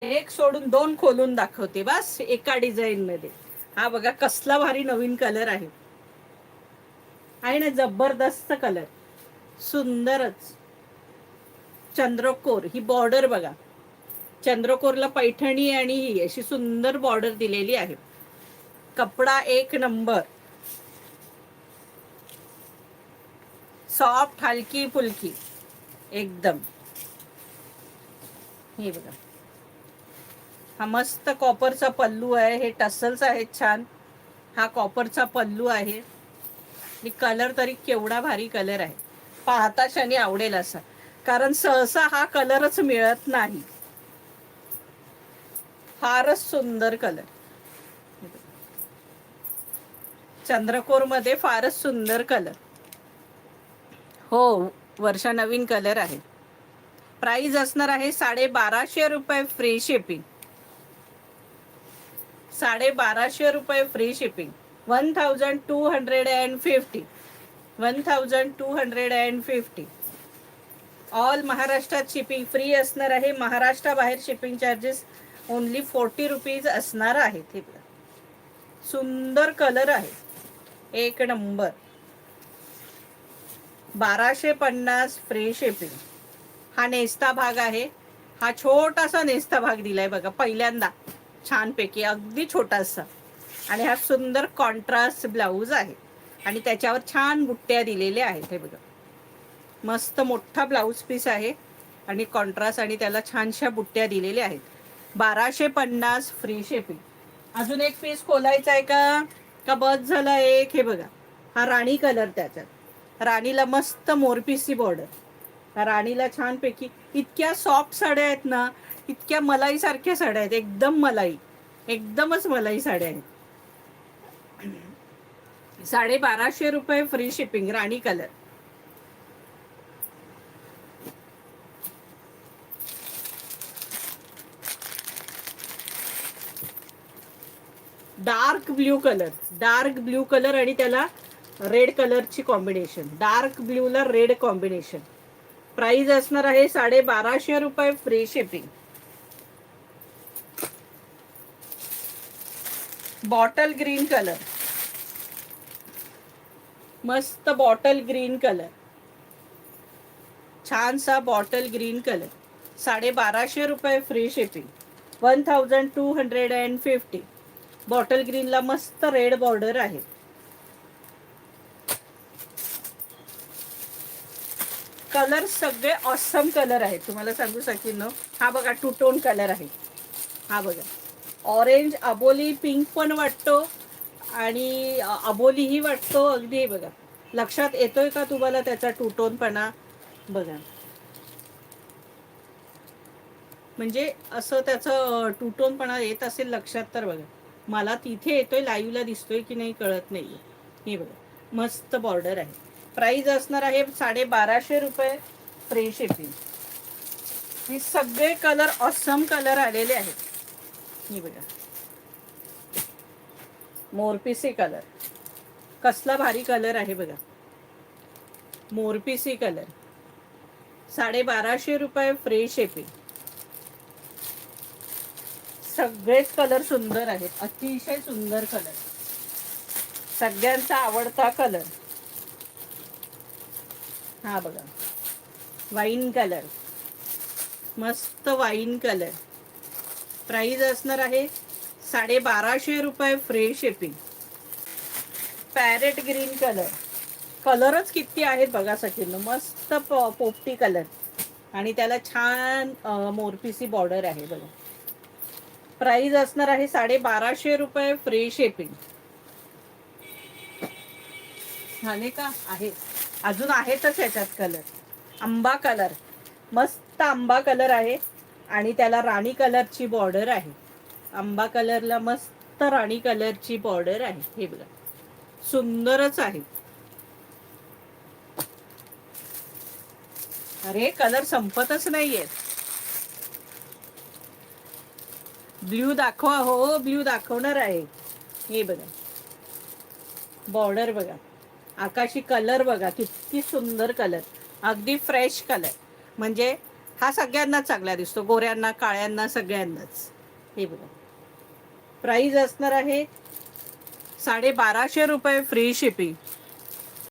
एक सोडून दोन खोलून दाखवते बस एका डिझाईन मध्ये. हा बघा कसला भारी नवीन कलर आहे ना, जबरदस्त कलर, सुंदरच. चंद्रकोर ही बॉर्डर बघा, चंद्रकोरला पैठणी आणि ही अशी सुंदर बॉर्डर दिलेली आहे. कपडा एक नंबर, सॉफ्ट, हलकी फुलकी एकदम. हे बघा, हा मस्त कॉपरचा पल्लू आहे. हे टसल्स आहेत छान. हा कॉपरचा पल्लू आहे आणि कलर तरी केवढा भारी कलर आहे. पाहता क्षणी आवडेल असा, कारण सहसा हा कलरच मिळत नाही. फारच सुंदर कलर, चंद्रकोर मध्ये फारच सुंदर कलर. हो, वर्षा नवीन कलर आहे. प्राइस असणार आहे 1250 रुपये फ्री शिपिंग. 1250 रुपये फ्री शिपिंग. 1250. 1250. ऑल महाराष्ट्रात शिपिंग फ्री असणार आहे. महाराष्ट्राबाहेर शिपिंग चार्जेस ओनली 40 रुपीज असणार आहेत. हे सुंदर कलर आहे, एक नंबर. 1250 free shipping. हा नेस्ता भाग आहे. हा छोटासा नेस्ता भाग दिलाय बघा पहिल्यांदा, छानपैकी अगदी छोटासा. आणि हा सुंदर कॉन्ट्रास्ट ब्लाऊज आहे आणि त्याच्यावर छान बुट्ट्या दिलेल्या आहेत. हे बघा, मस्त मोठा ब्लाऊज पीस आहे आणि कॉन्ट्रास्ट आणि त्याला छानशा बुट्ट्या दिलेल्या आहेत. 1250 फ्री शिपिंग. अजून एक पीस खोलायचा आहे का बस झाला एक. हे बघा, हा राणी कलर, त्याच्यात राणीला मस्त मोरपीसी बॉर्डर. राणीला छानपैकी इतक्या सॉफ्ट साड्या आहेत ना, इतक्या मलाई सारख्या साड्या आहेत, एकदम मलाई, एकदमच मलाई साड्या आहेत. 1250 रुपये फ्री शिपिंग. राणी कलर. डार्क ब्ल्यू कलर आणि त्याला रेड कलरची कॉम्बिनेशन. डार्क ब्ल्यूला रेड कॉम्बिनेशन. प्राइस असणार आहे 1250 रुपये free shipping. Bottle green colour, मस्त बॉटल ग्रीन कलर, छानसा बॉटल ग्रीन कलर. 1250 रुपये फ्री शिपिंग. 1250. बॉटल ग्रीनला मस्त रेड बॉर्डर आहे. कलर सगळे ऑसम कलर आहेत, तुम्हाला सांगू शकेन ना. हा बघा, टू टोन कलर आहे. हा बघा, ऑरेंज अबोली पिंक पण वाटतो आणि अबोलीही वाटतो अगदी. बघा, लक्षात येतोय का तुम्हाला त्याचा टू टोनपणा? बघा, म्हणजे असं त्याचं टू टोनपणा येत असेल लक्षात तर बघा. मला तिथे येतोय, लाईव्हला दिसतोय की नाही कळत नाही. हे बघा, मस्त बॉर्डर आहे. प्राइस असणार आहे 1250 रुपये फ्री शिपिंग. हे सगळे कलर ऑसम कलर आलेले आहेत. हे बघा, मोरपिसी कलर, कसला भारी कलर आहे बघा, मोरपिसी कलर. 1250 रुपये फ्री शिपिंग. सगळेच कलर सुंदर आहेत, अतिशय सुंदर कलर, सगळ्यांचा आवडता कलर. हा बघा, वाईन कलर, मस्त वाईन कलर. प्राइस असणार आहे 1250 रुपये free shipping. Parrot green colour, कलरच किती आहेत बघा सचिन, मस्त पोपटी कलर आणि त्याला छान मोरपिसी बॉर्डर आहे बघा. प्राइस असणार आहे 1250 रुपये फ्री शिपिंग. झाले का? आहे अजून आहेतच याच्यात कलर. आंबा कलर, मस्त आंबा कलर आहे आणि त्याला राणी कलरची बॉर्डर आहे. आंबा कलरला मस्त राणी कलरची बॉर्डर आहे. हे बघा, सुंदरच आहे. अरे कलर संपतच नाहीये. ब्ल्यू दाखवा, हो ब्ल्यू दाखवणार आहे. हे बघा, बॉर्डर बघा, आकाशी कलर बघा, किती सुंदर कलर, अगदी फ्रेश कलर. म्हणजे हा सगळ्यांनाच चांगला दिसतो, गोऱ्यांना काळ्यांना सगळ्यांनाच. हे बघा, प्राइस असणार आहे 1250 रुपये, फ्री शिपिंग.